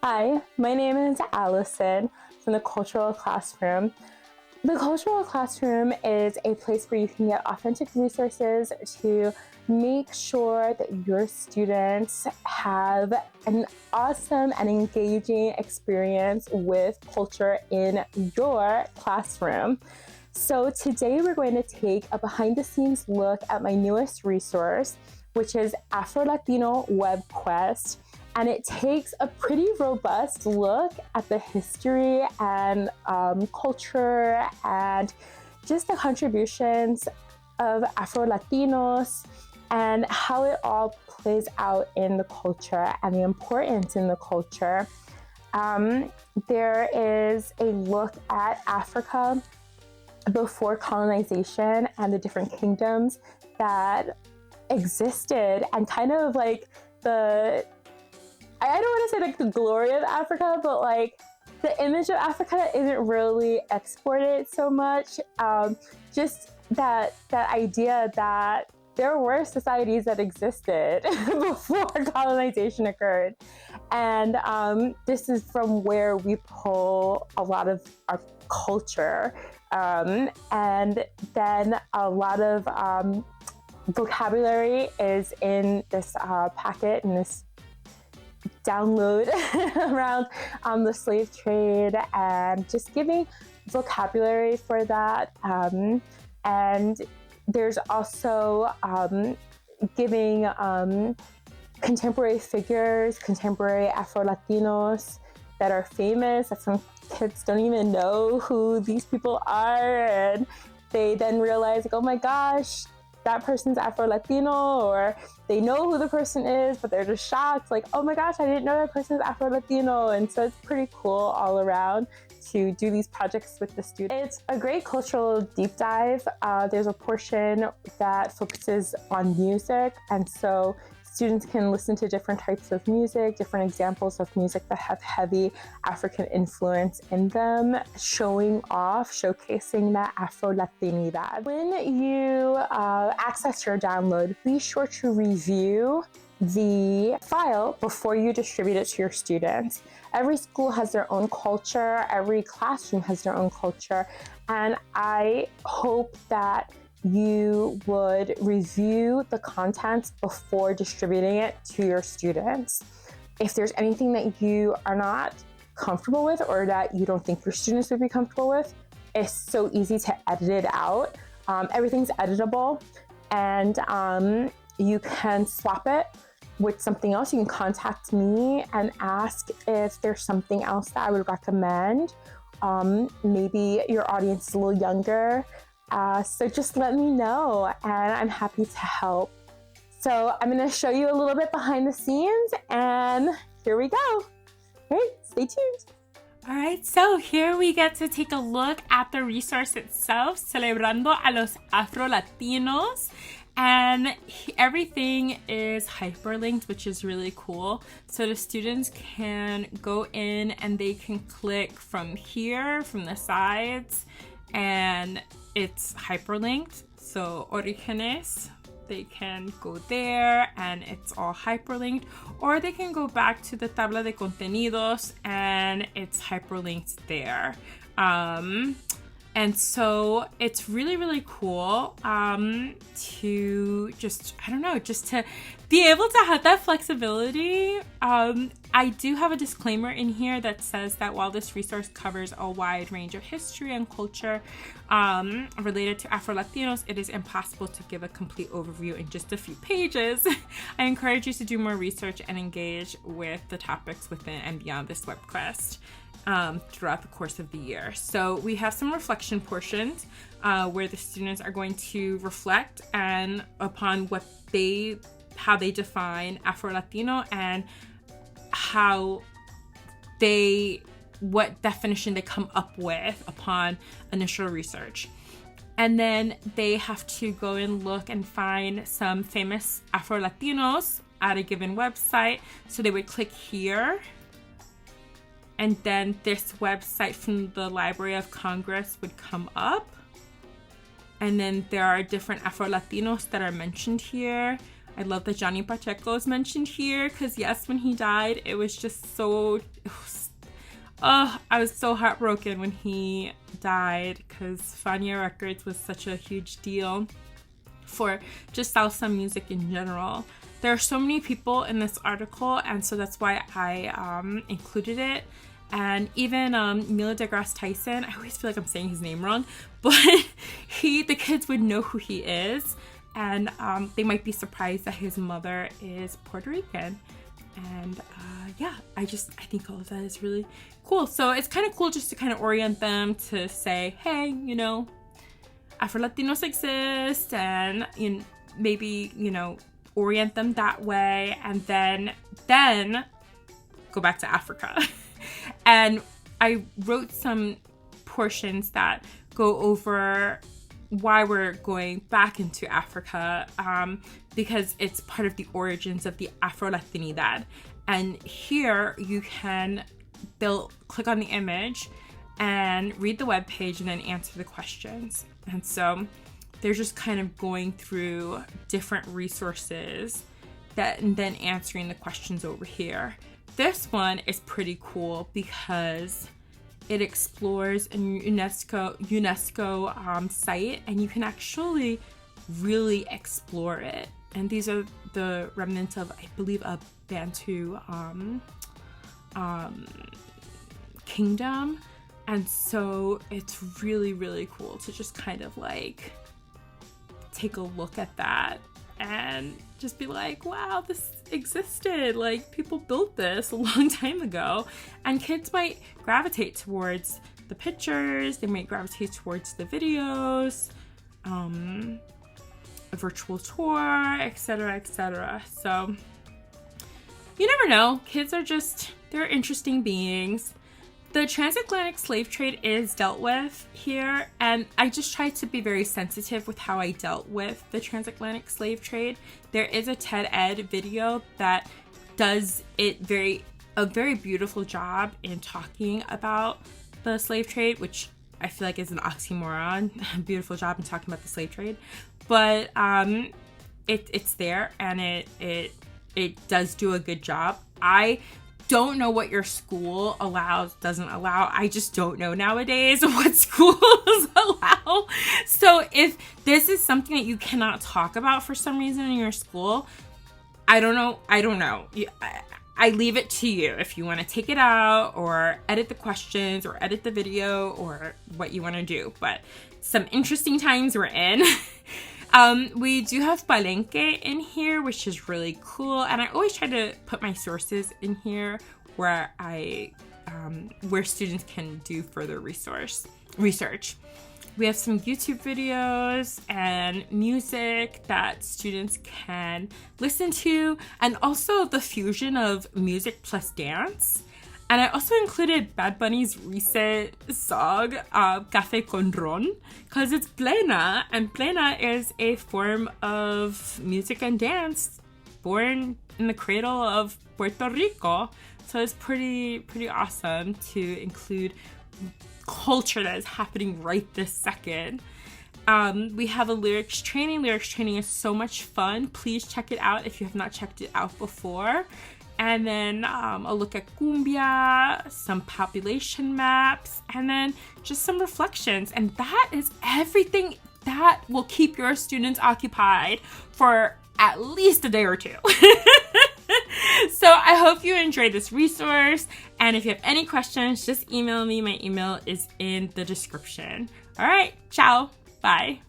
Hi, my name is Allison from the Cultural Classroom. The Cultural Classroom is a place where you can get authentic resources to make sure that your students have an awesome and engaging experience with culture in your classroom. So today we're going to take a behind-the-scenes look at my newest resource, which is Afro-Latino Webquest. And it takes a pretty robust look at the history and culture and just the contributions of Afro-Latinos and how it all plays out in the culture and the importance in the culture. There is a look at Africa before colonization and the different kingdoms that existed, and kind of like I don't want to say like the glory of Africa, but like the image of Africa isn't really exported so much. Just that idea that there were societies that existed before colonization occurred. And this is from where we pull a lot of our culture. And then a lot of vocabulary is in this packet, in this download around the slave trade, and just giving vocabulary for that. And there's also giving contemporary figures, contemporary Afro-Latinos that are famous, that some kids don't even know who these people are, and they then realize, like, oh my gosh, that person's Afro-Latino, or they know who the person is, but they're just shocked, like, oh my gosh, I didn't know that person's Afro-Latino. And so it's pretty cool all around to do these projects with the students. It's a great cultural deep dive. There's a portion that focuses on music, and so students can listen to different types of music, different examples of music that have heavy African influence in them, showcasing that Afro-Latinidad. When you access your download, be sure to review the file before you distribute it to your students. Every school has their own culture, every classroom has their own culture, and I hope that you would review the contents before distributing it to your students. If there's anything that you are not comfortable with or that you don't think your students would be comfortable with, it's so easy to edit it out. Everything's editable, and you can swap it with something else. You can contact me and ask if there's something else that I would recommend. Maybe your audience is a little younger. So just let me know, and I'm happy to help. So I'm going to show you a little bit behind the scenes, and here we go. All right, stay tuned. All right, so here we get to take a look at the resource itself, Celebrando a los Afro-Latinos. And everything is hyperlinked, which is really cool. So the students can go in and they can click from here, from the sides, and it's hyperlinked. So Orígenes, they can go there and it's all hyperlinked, or they can go back to the tabla de contenidos and it's hyperlinked there. And so it's really, really cool to just to be able to have that flexibility. I do have a disclaimer in here that says that while this resource covers a wide range of history and culture related to Afro-Latinos, it is impossible to give a complete overview in just a few pages. I encourage you to do more research and engage with the topics within and beyond this webquest throughout the course of the year. So we have some reflection portions where the students are going to reflect and upon how they define Afro-Latino and what definition they come up with upon initial research. And then they have to go and look and find some famous Afro-Latinos at a given website. So they would click here, and then this website from the Library of Congress would come up. And then there are different Afro-Latinos that are mentioned here. I love that Johnny Pacheco is mentioned here because yes, when he died, it was just so, I was so heartbroken when he died because Fania Records was such a huge deal for just salsa music in general. There are so many people in this article, and so that's why I included it. And even Neil deGrasse Tyson, I always feel like I'm saying his name wrong, but the kids would know who he is, and they might be surprised that his mother is Puerto Rican. And yeah, I think all of that is really cool. So it's kind of cool just to kind of orient them to say, hey, you know, Afro-Latinos exist, and maybe, you know, orient them that way, and then go back to Africa. And I wrote some portions that go over why we're going back into Africa, because it's part of the origins of the Afro-Latinidad. And here they'll click on the image and read the webpage and then answer the questions. And so they're just kind of going through different resources and then answering the questions over here. This one is pretty cool because it explores a UNESCO site, and you can actually really explore it. And these are the remnants of, I believe, a Bantu kingdom. And so it's really, really cool to just kind of like take a look at that and just be like, wow, this existed. Like, people built this a long time ago. And kids might gravitate towards the pictures, they might gravitate towards the videos, a virtual tour, etc., etc. So you never know. Kids are they're interesting beings. The transatlantic slave trade is dealt with here, and I just tried to be very sensitive with how I dealt with the transatlantic slave trade. There is a TED Ed video that does a very beautiful job in talking about the slave trade, which I feel like is an oxymoron. A beautiful job in talking about the slave trade, but it's there, and it does do a good job. I don't know what your school doesn't allow. I just don't know nowadays what schools allow. So if this is something that you cannot talk about for some reason in your school, I don't know. I leave it to you if you want to take it out or edit the questions or edit the video or what you want to do. But some interesting times we're in. We do have Palenque in here, which is really cool. And I always try to put my sources in here where where students can do further research. We have some YouTube videos and music that students can listen to, and also the fusion of music plus dance. And I also included Bad Bunny's recent song, Café con Ron, because it's plena, and plena is a form of music and dance born in the cradle of Puerto Rico. So it's pretty awesome to include culture that is happening right this second. We have a lyrics training. Lyrics training is so much fun. Please check it out if you have not checked it out before. And then a look at cumbia, some population maps, and then just some reflections. And that is everything that will keep your students occupied for at least a day or two. So I hope you enjoyed this resource. And if you have any questions, just email me. My email is in the description. All right, ciao, bye.